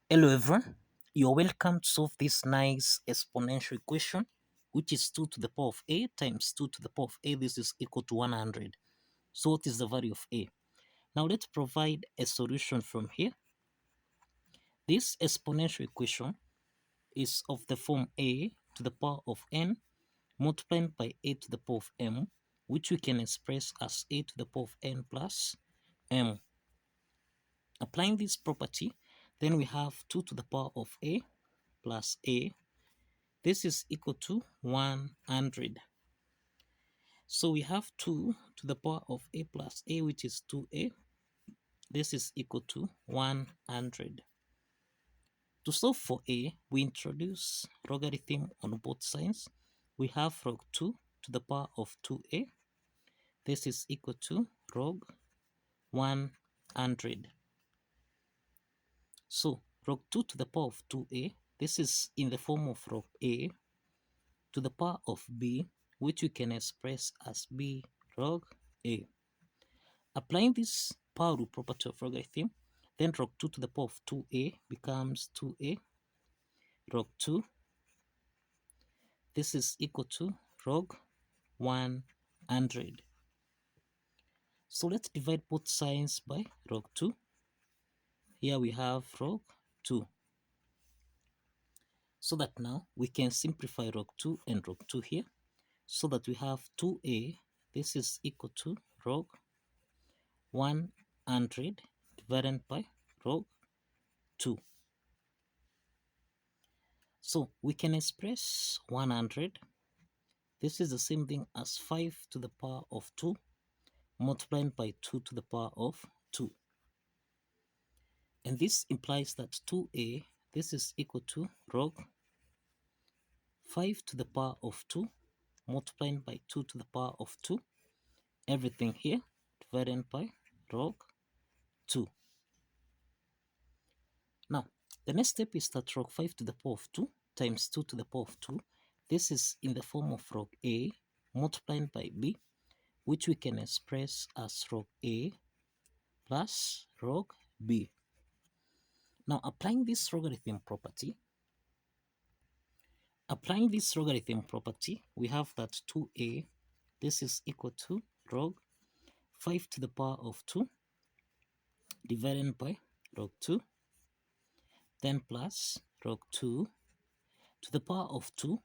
Hello everyone, you're welcome to solve this nice exponential equation, which is 2 to the power of a times 2 to the power of a. This is equal to 100. So what is the value of a? Now let's provide a solution from here. This exponential equation is of the form a to the power of n multiplied by a to the power of m, which we can express as a to the power of n plus m. Applying this property, then we have 2 to the power of a plus a. This is equal to 100. So we have 2 to the power of a plus a, which is 2a. This is equal to 100. To solve for a, we introduce logarithm on both sides. We have log 2 to the power of 2a. This is equal to log 100. So log 2 to the power of 2a, this is in the form of log a to the power of b, which we can express as b log a. Applying this power rule property of logarithm, then log 2 to the power of 2a becomes 2a log 2. This is equal to log 100. So let's divide both sides by log 2. Here we have log 2. So that now we can simplify log 2 and log 2 here. So that we have 2a, this is equal to log 100 divided by log 2. So we can express 100. This is the same thing as 5 to the power of 2 multiplied by 2 to the power of 2. And this implies that 2a, this is equal to log 5 to the power of 2 multiplied by 2 to the power of 2. Everything here divided by log 2. Now, the next step is that log 5 to the power of 2 times 2 to the power of 2. This is in the form of log a multiplied by b, which we can express as log a plus log b. Now, applying this logarithm property, we have that 2a, this is equal to log 5 to the power of 2 divided by log 2, then plus log 2 to the power of 2,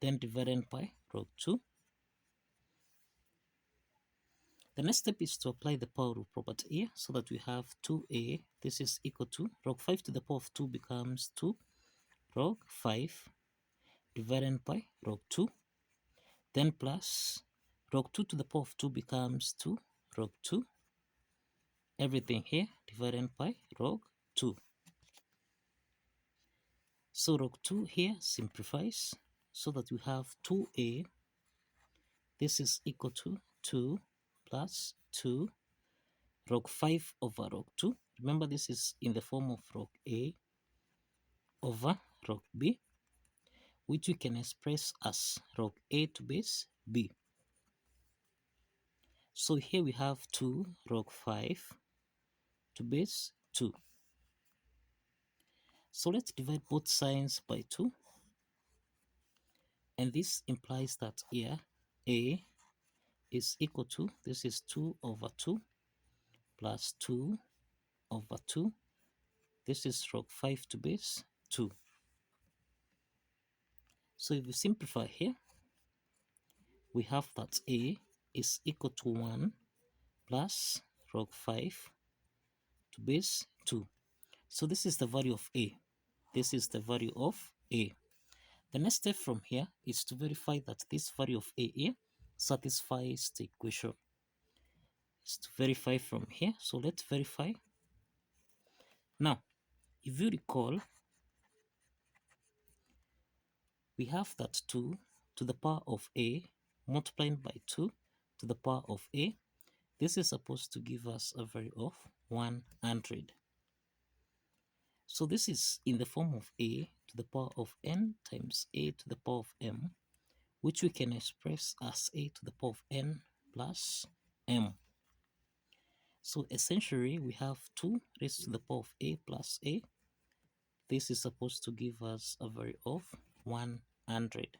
then divided by log 2. The next step is to apply the power rule property here, so that we have 2a, this is equal to log 5 to the power of 2 becomes 2 log 5 divided by log 2, then plus log 2 to the power of 2 becomes 2 log 2, everything here divided by log 2. So log 2 here simplifies, so that we have 2a, this is equal to 2 plus 2 log 5 over log 2. Remember, this is in the form of log a over log b, which we can express as log a to base b. So here we have 2 log 5 to base 2. So let's divide both sides by 2. And this implies that here a is equal to, this is 2 over 2 plus 2 over 2. This is log 5 to base 2. So if we simplify here, we have that a is equal to 1 plus log 5 to base 2. So this is the value of a. This is the value of a. The next step from here is to verify that this value of a here satisfies the equation. It's to verify from here. So let's verify. Now, if you recall, we have that 2 to the power of a multiplied by 2 to the power of a. This is supposed to give us a value of 100. So this is in the form of a to the power of n times a to the power of m, which we can express as a to the power of n plus m. So essentially we have 2 raised to the power of a plus a this is supposed to give us a value of 100.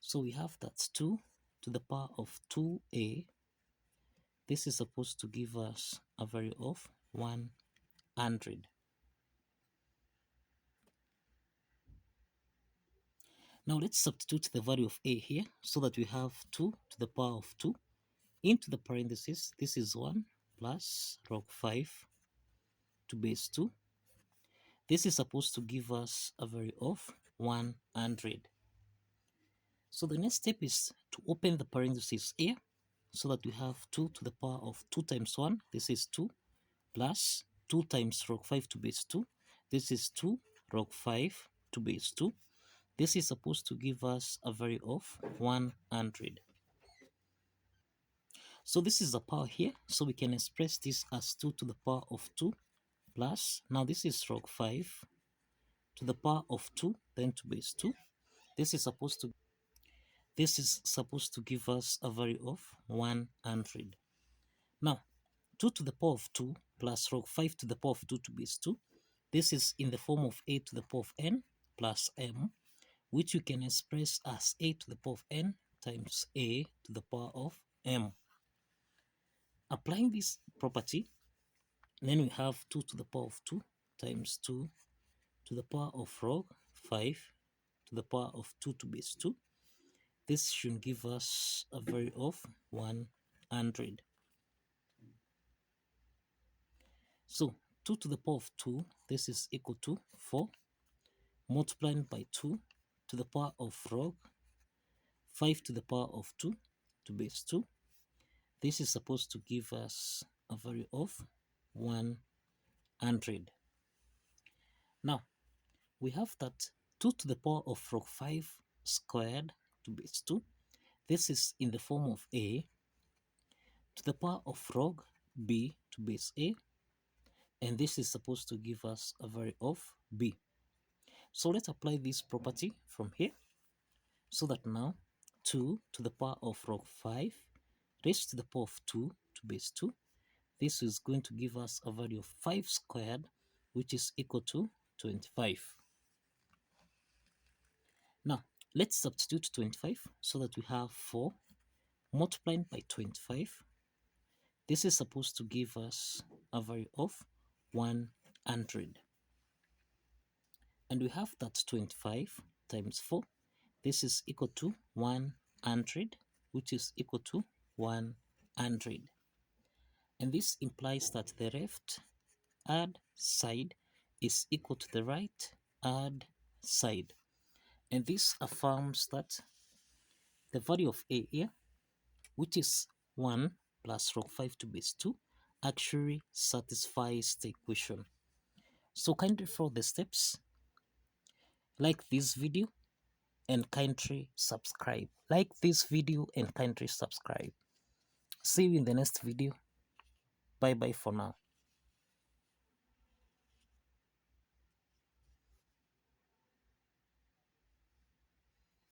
So we have that 2 to the power of 2a. This is supposed to give us a value of 100. Now let's substitute the value of a here so that we have 2 to the power of 2 into the parentheses. This is 1 plus log 5 to base 2. This is supposed to give us a value of 100. So the next step is to open the parentheses here so that we have 2 to the power of 2 times 1. This is 2 plus 2 times log 5 to base 2. This is 2 log 5 to base 2. This is supposed to give us a value of 100. So this is the power here. So we can express this as 2 to the power of 2 plus, now this is log 5 to the power of 2, then to base 2. This is supposed to give us a value of 100. Now, 2 to the power of 2 plus log 5 to the power of 2 to base 2. This is in the form of a to the power of n plus m, which you can express as a to the power of n times a to the power of m. Applying this property, then we have 2 to the power of 2 times 2 to the power of log 5 to the power of 2 to base 2. This should give us a value of 100. So 2 to the power of 2, this is equal to 4 multiplied by 2 to the power of log 5 to the power of 2 to base 2. This is supposed to give us a value of 100. Now, we have that 2 to the power of log 5 squared to base 2. This is in the form of a to the power of log b to base a. And this is supposed to give us a value of b. So let's apply this property from here so that now 2 to the power of log 5 raised to the power of 2 to base 2. This is going to give us a value of 5 squared, which is equal to 25. Now, let's substitute 25 so that we have 4 multiplied by 25. This is supposed to give us a value of 100. And we have that 25 times 4. This is equal to 100, which is equal to 100. And this implies that the left hand side is equal to the right hand side. And this affirms that the value of a here, which is 1 plus log 5 to base 2, actually satisfies the equation. So kindly follow the steps, like this video, and kindly subscribe. Like this video and kindly subscribe. See you in the next video. Bye bye for now.